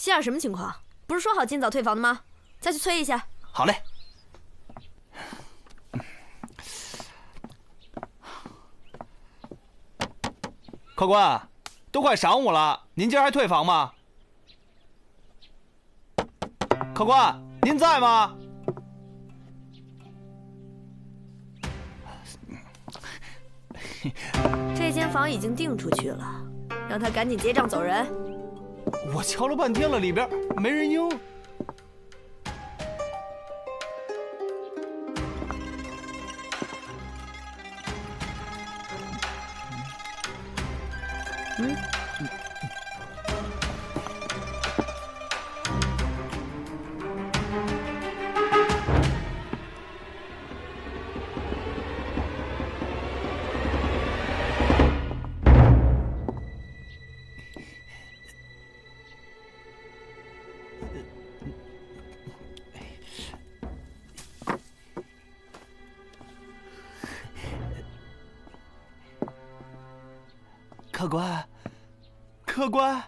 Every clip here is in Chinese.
希尔什么情况？不是说好尽早退房的吗？再去催一下。好嘞。客官，都快晌午了，您今儿还退房吗？客官，您在吗？这间房已经订出去了，让他赶紧结账走人。我敲了半天了，里边没人应。客官，客官，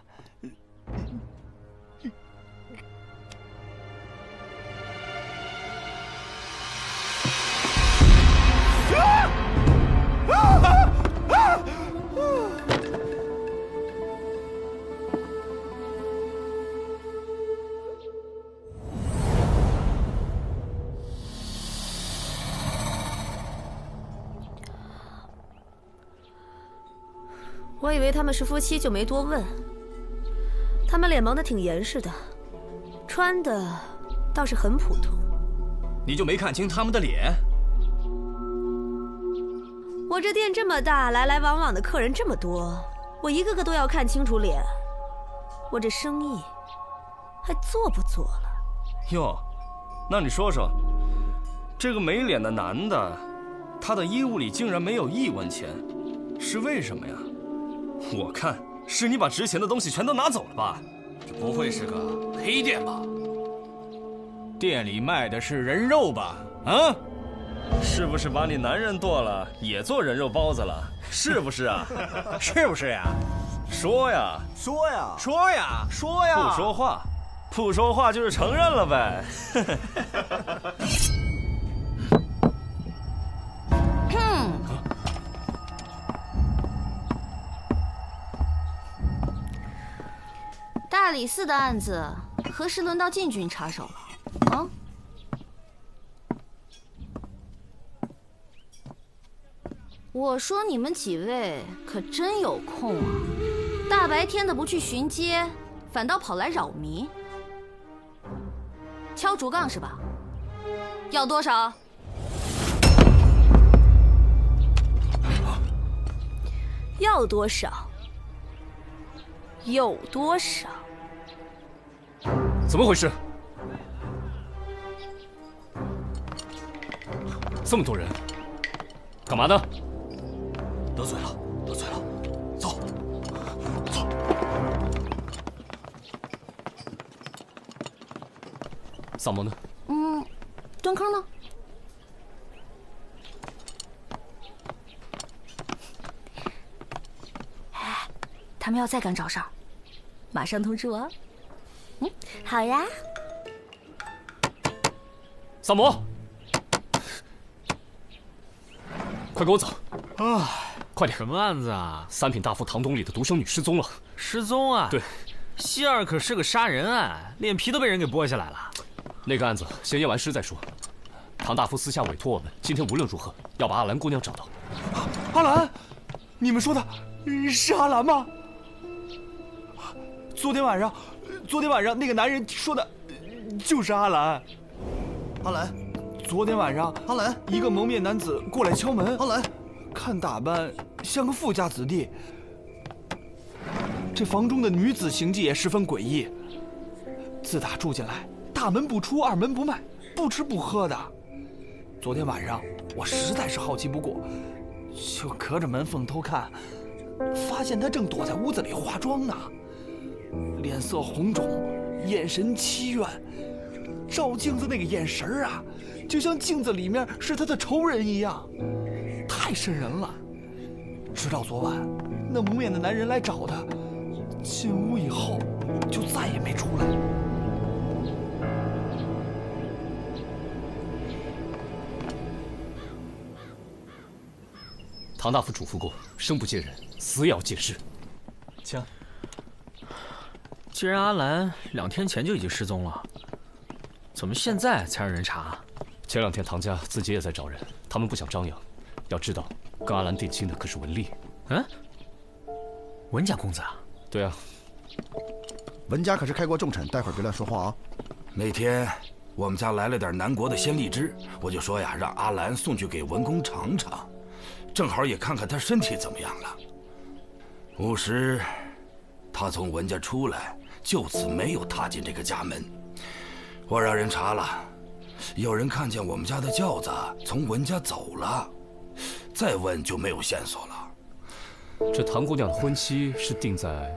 我以为他们是夫妻，就没多问。他们脸蒙得挺严实的，穿的倒是很普通。你就没看清他们的脸？我这店这么大，来来往往的客人这么多，我一个个都要看清楚脸。我这生意还做不做了？哟，那你说说，这个没脸的男的，他的衣物里竟然没有1文钱，是为什么呀？我看是你把值钱的东西全都拿走了吧？这不会是个黑店吧？店里卖的是人肉吧？啊？是不是把你男人剁了，也做人肉包子了？是不是啊？是不是呀？说呀！说呀！说呀！说呀！不说话，不说话就是承认了呗。大理寺的案子何时轮到禁军插手了？啊？我说你们几位可真有空啊！大白天的不去巡街，反倒跑来扰民。敲竹杠是吧？要多少？要多少？有多少？怎么回事？这么多人，干嘛呢？得罪了，得罪了，走，走。萨摩呢？蹲坑呢？他们要再敢找事儿，马上通知我。好呀。萨摩，快跟我走！啊，快点！什么案子啊？三品大夫唐东里的独生女失踪了。失踪啊？对，希尔可是个杀人案，脸皮都被人给剥下来了。那个案子先验完尸再说。唐大夫私下委托我们，今天无论如何要把阿兰姑娘找到。阿兰，你们说的是阿兰吗？昨天晚上那个男人说的就是阿兰。阿兰，昨天晚上阿兰，一个蒙面男子过来敲门。阿兰，看打扮像个富家子弟。这房中的女子行迹也十分诡异。自打住进来，大门不出，二门不迈，不吃不喝的。昨天晚上我实在是好奇不过，就隔着门缝偷看，发现她正躲在屋子里化妆呢，脸色红肿，眼神凄怨，照镜子那个眼神啊，就像镜子里面是她的仇人一样，太瘆人了。直到昨晚，那蒙面的男人来找她，进屋以后，就再也没出来。唐大夫嘱咐过，生不见人，死也要见尸。请。既然阿兰2天前就已经失踪了，怎么现在才让人查？前2天唐家自己也在找人，他们不想张扬。要知道，跟阿兰定亲的可是文丽。嗯，文家公子啊？对啊。文家可是开过重臣，待会儿别乱说话啊。那天我们家来了点南国的鲜荔枝，我就说呀，让阿兰送去给文公尝尝，正好也看看他身体怎么样了。午时，他从文家出来，就此没有踏进这个家门。我让人查了，有人看见我们家的轿子从文家走了，再问就没有线索了。这唐姑娘的婚期是定在……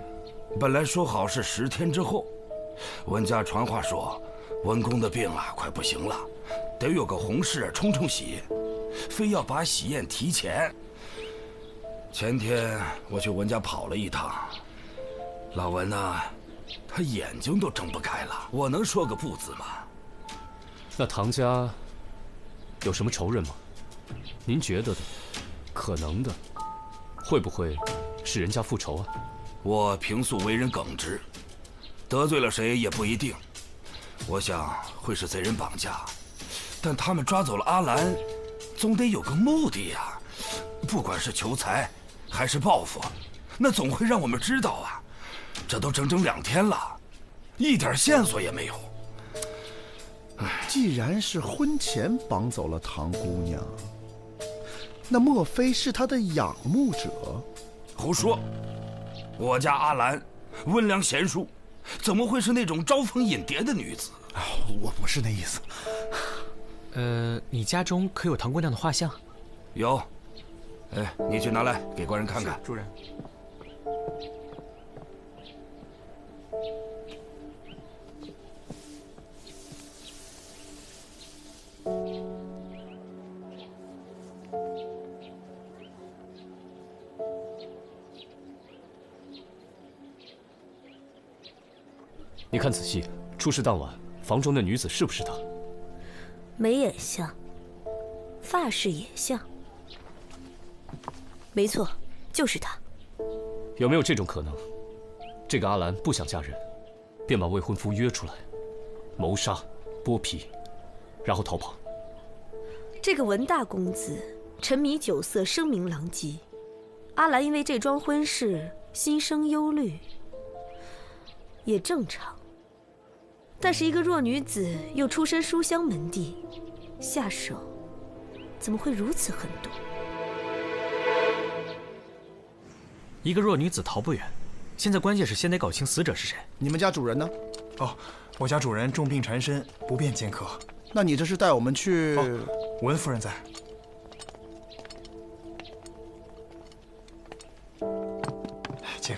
本来说好是10天之后，文家传话说，文公的病啊快不行了，得有个红事冲冲喜，非要把喜宴提前。前天我去文家跑了一趟，老文呐，他眼睛都睁不开了，我能说个不字吗？那唐家有什么仇人吗？您觉得的，可能的，会不会是人家复仇啊？我平素为人耿直，得罪了谁也不一定。我想会是贼人绑架，但他们抓走了阿兰，总得有个目的呀。不管是求财还是报复，那总会让我们知道啊。这都整整2天了，一点线索也没有。既然是婚前绑走了唐姑娘，那莫非是她的仰慕者？胡说！我家阿兰温良贤淑，怎么会是那种招蜂引蝶的女子？我不是那意思。你家中可有唐姑娘的画像？有。你去拿来给官人看看。主人。你看仔细，出事当晚，房中的女子是不是她？眉眼像，发饰也像，没错，就是她。有没有这种可能？这个阿兰不想嫁人，便把未婚夫约出来，谋杀、剥皮，然后逃跑。这个文大公子沉迷酒色，声名狼藉。阿兰因为这桩婚事心生忧虑，也正常。但是一个弱女子又出身书香门第，下手怎么会如此狠毒？一个弱女子逃不远，现在关键是先得搞清死者是谁。你们家主人呢？哦，我家主人重病缠身，不便见客。那你这是带我们去？文夫人在。请。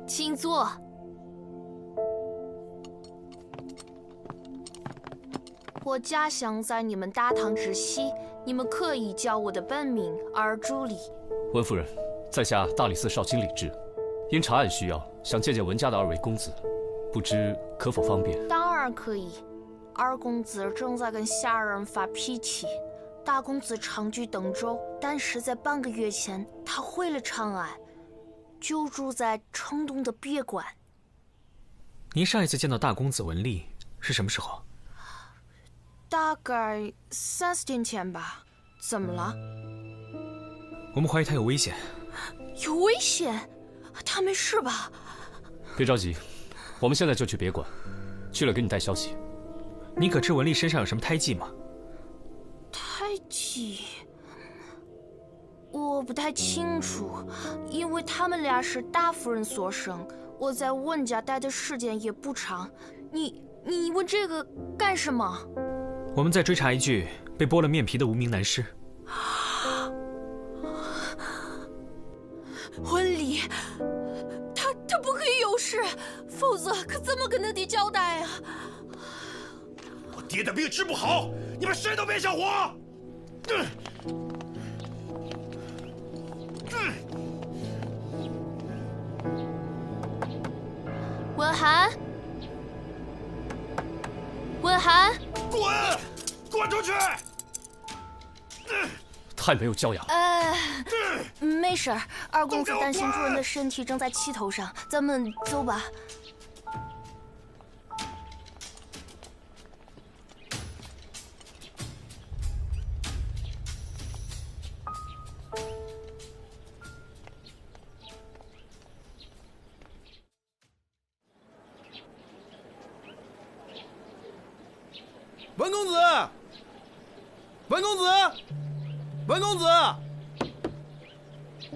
请坐。我家乡在你们大唐之西，你们可以叫我的本名而助理。文夫人，在下大理寺少卿李治，因查案需要，想见见文家的2位公子，不知可否方便？当然可以。二公子正在跟下人发脾气，大公子长居登州，但是在半个月前他回了长安，就住在城东的别馆。您上一次见到大公子文丽是什么时候？大概3-4天前吧。怎么了？我们怀疑他有危险。有危险？他没事吧？别着急，我们现在就去别馆，去了给你带消息。你可知文丽身上有什么胎记吗？胎记？我不太清楚，因为他们俩是大夫人所生，我在文家待的时间也不长。你问这个干什么？我们在追查一具被剥了面皮的无名男尸。婚礼，他不可以有事，否则可怎么跟他爹交代啊？我爹的病治不好，你们谁都别想活！文涵，文涵，滚出去！太没有教养。没事儿，二公子担心主人的身体正在气头上，咱们走吧。文公子，文公子，文公子，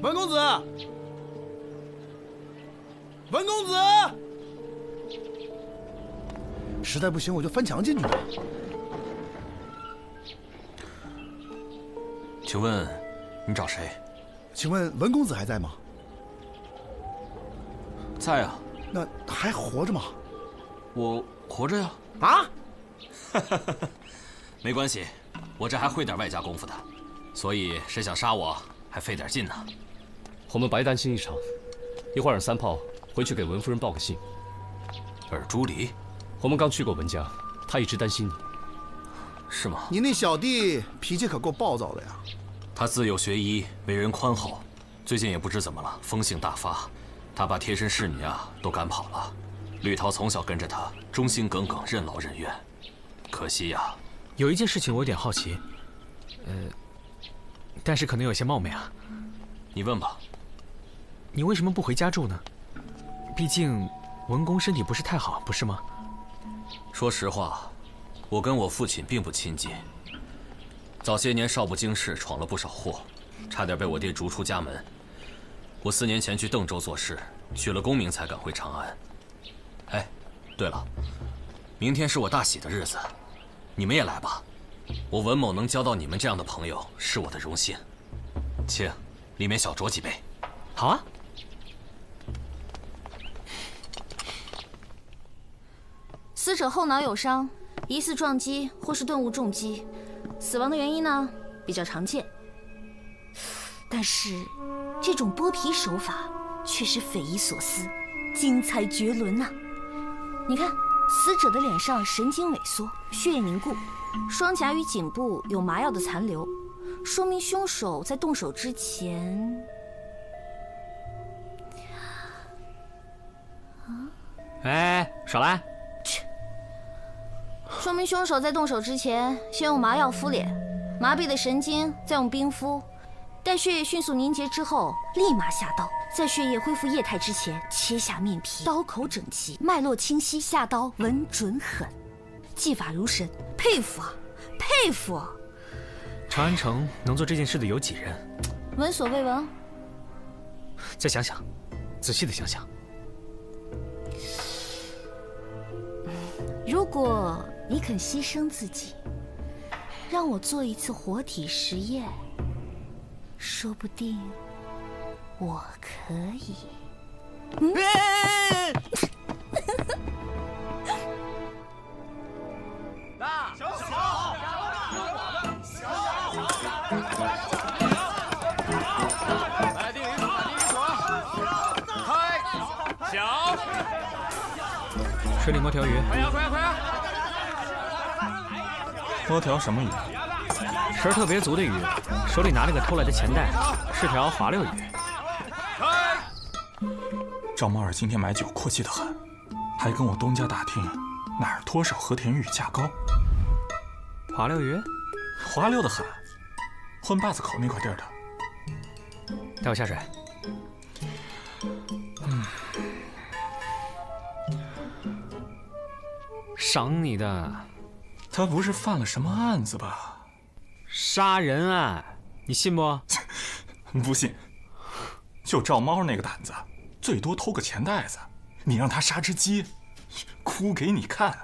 文公子，文公子！实在不行，我就翻墙进去吧。请问，你找谁？请问文公子还在吗？在啊。那还活着吗？我活着呀。啊？没关系，我这还会点外家功夫的，所以谁想杀我还费点劲呢。我们白担心一场，一会儿让三炮回去给文夫人报个信。尔朱离，我们刚去过文家，他一直担心你，是吗？你那小弟脾气可够暴躁的呀。他自幼学医，为人宽厚，最近也不知怎么了，风性大发，他把贴身侍女啊都赶跑了。绿桃从小跟着他，忠心耿耿，任劳任怨。可惜呀，有一件事情我有点好奇，但是可能有些冒昧啊。你问吧。你为什么不回家住呢？毕竟文公身体不是太好，不是吗？说实话，我跟我父亲并不亲近。早些年少不经事，闯了不少祸，差点被我爹逐出家门。我4年前去邓州做事，取了功名才赶回长安。哎，对了，明天是我大喜的日子，你们也来吧。我文某能交到你们这样的朋友，是我的荣幸。请，里面小酌几杯。好啊。死者后脑有伤，疑似撞击或是钝物重击，死亡的原因呢比较常见。但是这种剥皮手法却是匪夷所思，精彩绝伦呐！你看，死者的脸上神经萎缩，血液凝固，双颊与颈部有麻药的残留，说明凶手在动手之前……哎，少来！说明凶手在动手之前，先用麻药敷脸，麻痹的神经再用冰敷，待血液迅速凝结之后，立马下刀，在血液恢复液态之前切下面皮，刀口整齐，脉络清晰，下刀稳准狠，技法如神，佩服啊，佩服啊！长安城能做这件事的有几人？闻所未闻。再想想，仔细的想想。如果你肯牺牲自己，让我做一次活体实验，说不定我可以。大小来定鱼锁，开小水里摸条鱼。快呀！摸条什么鱼？食儿特别足的鱼，手里拿了个偷来的钱袋，是条滑溜鱼。赵猫儿今天买酒阔气得很，还跟我东家打听哪儿脱手和田玉价高。滑溜鱼，滑溜得很，混坝子口那块地儿的。带我下水。赏你的。他不是犯了什么案子吧？杀人案，你信不？不信。就赵猫那个胆子，最多偷个钱袋子，你让他杀只鸡，哭给你看。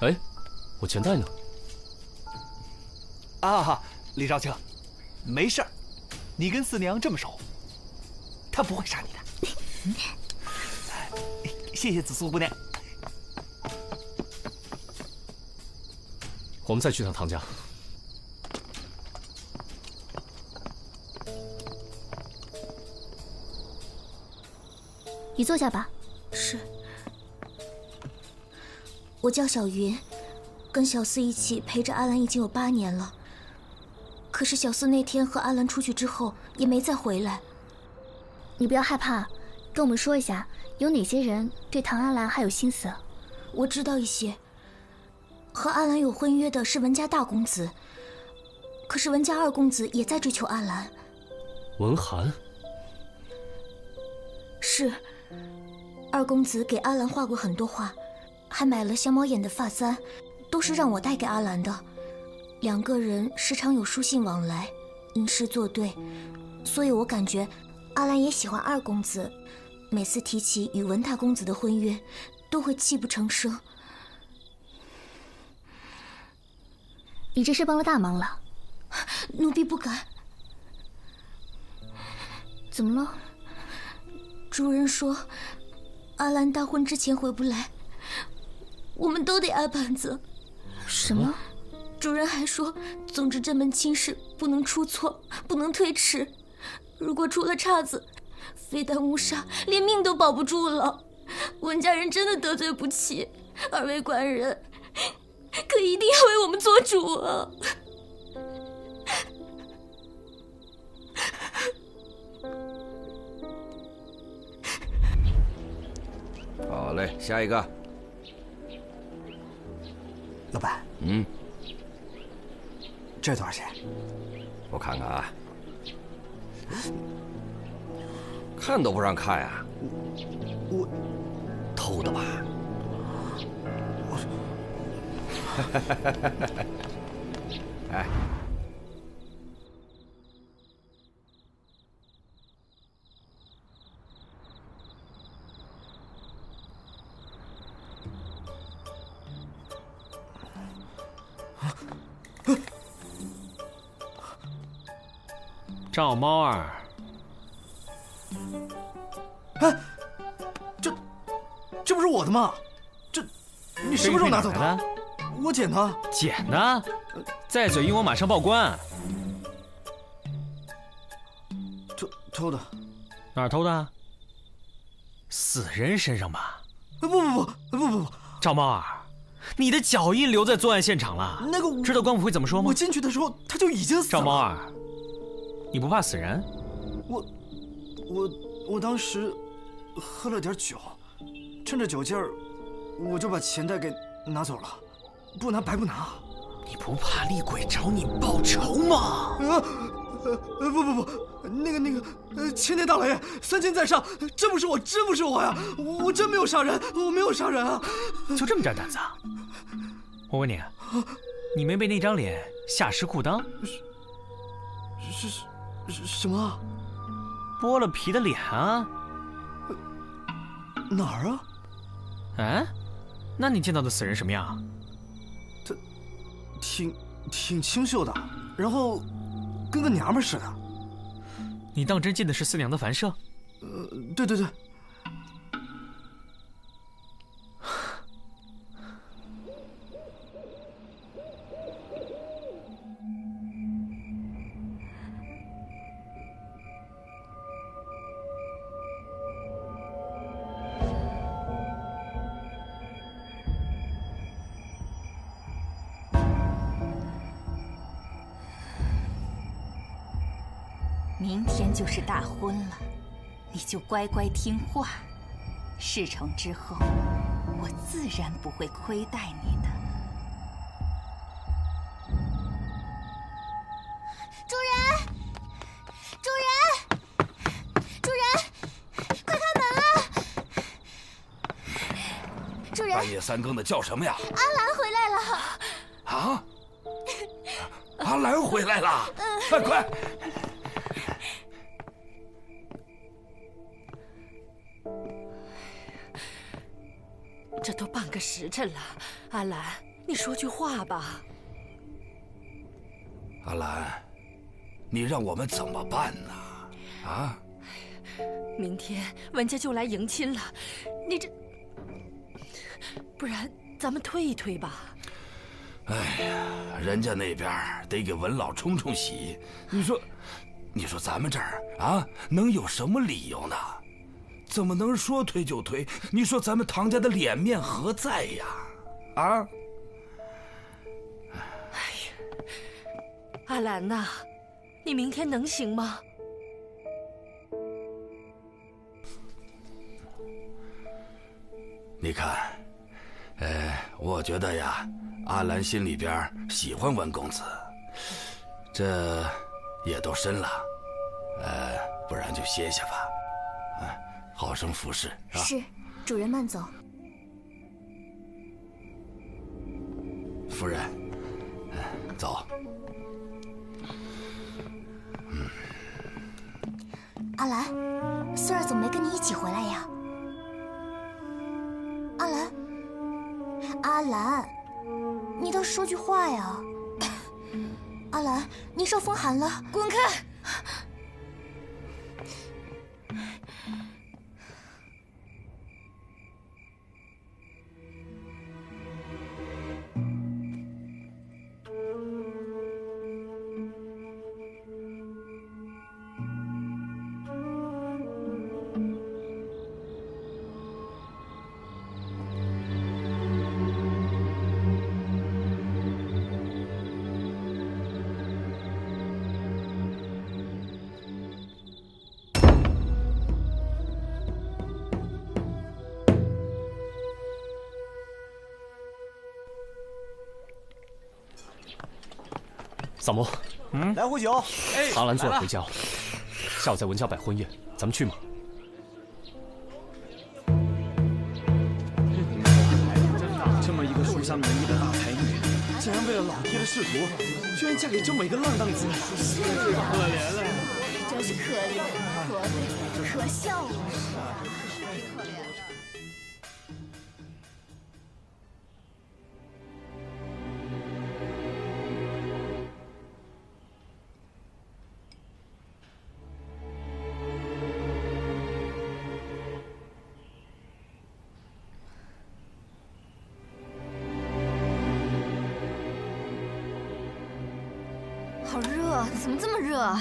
哎，我钱袋呢？啊，李少卿，没事儿，你跟四娘这么熟，她不会杀你的。谢谢紫苏姑娘。我们再去趟唐家。你坐下吧。是。我叫小云，跟小四一起陪着阿兰已经有8年了。可是小四那天和阿兰出去之后，也没再回来。你不要害怕，跟我们说一下，有哪些人对唐阿兰还有心思？我知道一些。和阿兰有婚约的是文家大公子，可是文家二公子也在追求阿兰。文涵。是。二公子给阿兰画过很多画，还买了香猫眼的发簪，都是让我带给阿兰的。2个人时常有书信往来，吟诗作对，所以我感觉阿兰也喜欢二公子。每次提起与文大公子的婚约，都会泣不成声。你这是帮了大忙了。奴婢不敢。怎么了？主人说阿兰大婚之前回不来，我们都得挨板子。什么？主人还说，总之这门亲事不能出错，不能推迟。如果出了岔子，非但无杀，连命都保不住了。文家人真的得罪不起，2位官人，可一定要为我们做主啊！好嘞，下一个。老板，这多少钱？我看看啊，看都不让看呀！我偷的吧？哎，赵猫儿，哎，这不是我的吗？你什么时候拿走的？我捡的。捡的？再嘴硬，我马上报官。偷的。哪儿偷的？死人身上吧？不，赵猫儿，你的脚印留在作案现场了。那个，知道官府会怎么说吗？我进去的时候他就已经死了。赵猫儿，你不怕死人？我当时喝了点酒，趁着酒劲儿，我就把钱袋给拿走了。不拿白不拿。你不怕厉鬼找你报仇吗？不，那个，青天大老爷，3千在上，真不是我呀！我真没有杀人，我没有杀人啊！就这么点胆子啊？我问你，你没被那张脸吓湿裤裆？是什么？剥了皮的脸啊？哪儿啊？哎，那你见到的死人什么样？他挺清秀的，然后跟个娘们似的。你当真进的是四娘的凡舍？对。明天就是大婚了，你就乖乖听话。事成之后，我自然不会亏待你的。主人，快开门啊！主人，半夜3更的叫什么呀？阿兰回来了。啊？阿兰回来了！快！这都半个时辰了，阿兰，你说句话吧。阿兰，你让我们怎么办呢？啊？明天文家就来迎亲了，你这，不然咱们推一推吧。哎呀，人家那边得给文老冲冲喜，你说咱们这儿啊，能有什么理由呢？怎么能说推就推？你说咱们唐家的脸面何在呀？啊？哎呀，阿兰呐，你明天能行吗？你看，我觉得呀，阿兰心里边喜欢文公子，这也都申了，不然就歇歇吧，好生服侍啊。是，主人慢走。夫人，走。阿兰，四儿怎么没跟你一起回来呀？阿兰，阿兰，你倒说句话呀！阿兰，你受风寒了，滚开！萨摩，来壶酒。阿兰昨晚回家了，下午在文家摆婚宴，咱们去吗？这么一个书香门第的大才女，竟然为了老爹的仕途，居然嫁给这么一个浪荡子，是啊，可怜了。真是可怜，可笑了。好热，怎么这么热啊？